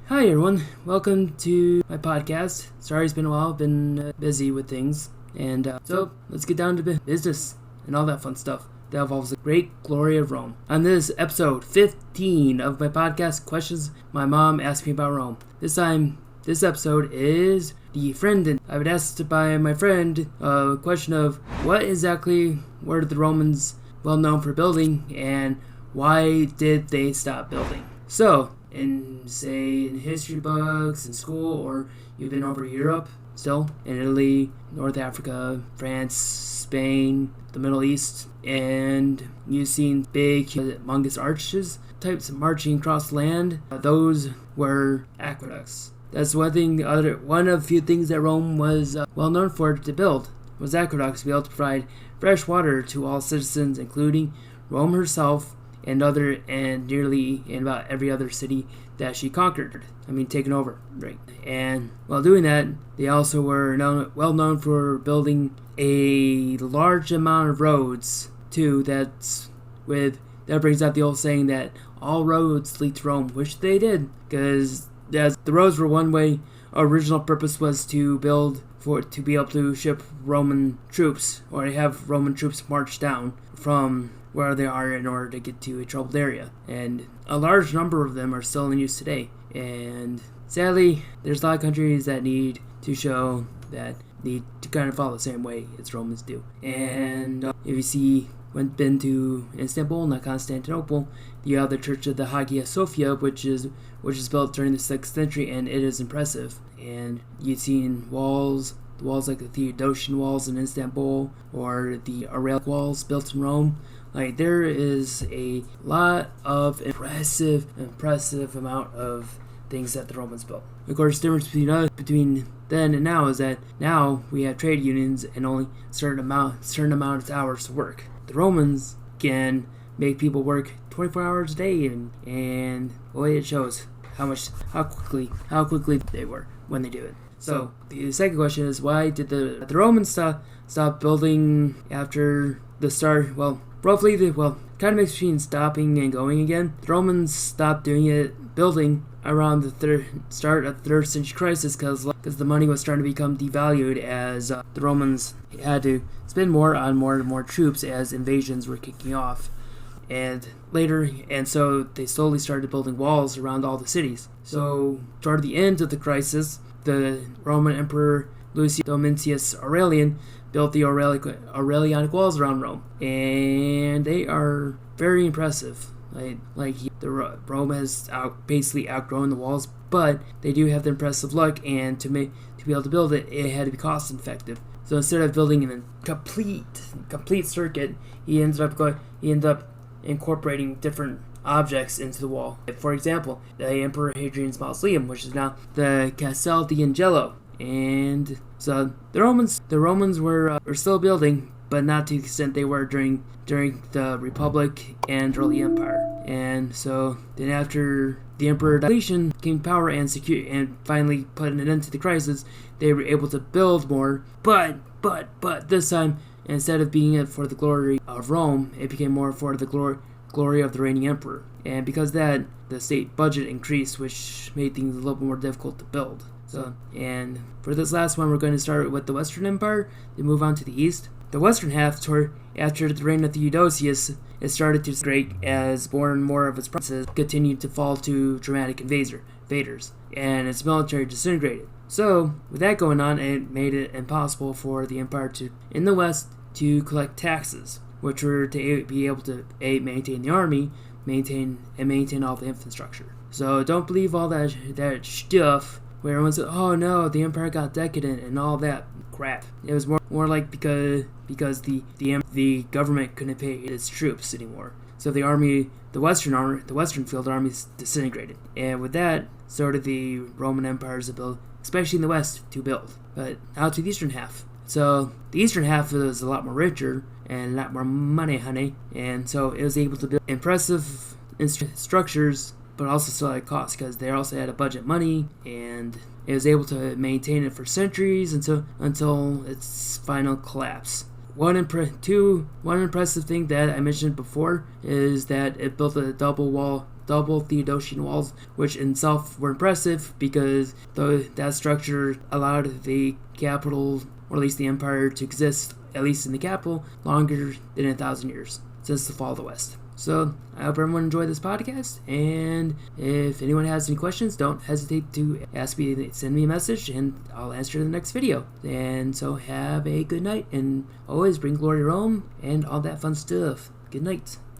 Hi everyone, welcome to my podcast. Sorry it's been a while, I've been busy with things. So let's get down to business and all that fun stuff that involves the great glory of Rome. On this episode 15 of my podcast, Questions My Mom Asked Me About Rome. This episode is the friend, and I would ask by my friend a question of what exactly were the Romans well known for building and why did they stop building? So, in history books in school, or you've been over Europe still, in Italy, North Africa, France, Spain, the Middle East, and you've seen big humongous arches types marching across land. Those were aqueducts. That's one of the few things that Rome was well known for to build was aqueducts to be able to provide fresh water to all citizens, including Rome herself and nearly in about every other city that she conquered. Taken over, right? And while doing that, they also were well known for building a large amount of roads too. That brings out the old saying that all roads lead to Rome, which they did, because as the roads were one way. Original purpose was to be able to ship Roman troops, or to have Roman troops march down from where they are in order to get to a troubled area. And a large number of them are still in use today. And sadly, there's a lot of countries that need to kind of follow the same way as Romans do. And if you been to Istanbul, not Constantinople, you have the Church of the Hagia Sophia, which is built during the 6th century, and it is impressive. And you've seen walls like the Theodosian walls in Istanbul, or the Aurelian walls built in Rome. There is a lot of impressive amount of things that the Romans built. Of course, the difference between then and now is that now we have trade unions and only certain amount of hours to work. The Romans can make people work 24 hours a day, and boy, it shows how quickly they were when they do it. So the second question is, why did the Romans stop building after the start? Well, roughly, kind of mixed between stopping and going again. The Romans stopped building around the start of the 3rd century crisis because the money was starting to become devalued as the Romans had to spend more on more and more troops as invasions were kicking off. And so they slowly started building walls around all the cities. So toward the end of the crisis, the Roman Emperor Lucius Domitius Aurelian built the Aurelianic walls around Rome, and they are very impressive. Rome has basically outgrown the walls, but they do have the impressive look, and to be able to build it, it had to be cost effective. So instead of building a complete circuit, he ended up incorporating different objects into the wall. For example, the Emperor Hadrian's mausoleum, which is now the Castel d'Angelo. And so the Romans were still building, but not to the extent they were during the Republic and early Empire. And so then after the Emperor Diocletian came to power and finally put an end to the crisis, they were able to build more. But this time, instead of being it for the glory of Rome, it became more for the glory of the reigning emperor. And because of that, the state budget increased, which made things a little bit more difficult to build. So, and for this last one, we're going to start with the Western Empire, then move on to the East. The Western half, after the reign of Theodosius, it started to degrade as more and more of its provinces continued to fall to dramatic invaders, and its military disintegrated. So, with that going on, it made it impossible for the empire in the West to collect taxes, which were to be able to maintain the army, maintain all the infrastructure. So don't believe all that stuff where everyone said, "Oh no, the empire got decadent" and all that crap. It was more like because the government couldn't pay its troops anymore. So the Western field armies disintegrated, and with that, so did the Roman Empire's ability, especially in the West, to build. But now to the Eastern half. So the Eastern half was a lot more richer and a lot more money, honey, and so it was able to build impressive structures, but also still at cost because they also had a budget money, and it was able to maintain it for centuries until its final collapse. One impressive thing that I mentioned before is that it built a double double Theodosian walls, which in itself were impressive because that structure allowed the capital, or at least the empire, to exist, at least in the capital, longer than 1,000 years since the fall of the West. So I hope everyone enjoyed this podcast, and if anyone has any questions, don't hesitate to send me a message, and I'll answer in the next video. And so have a good night, and always bring glory to Rome, and all that fun stuff. Good night.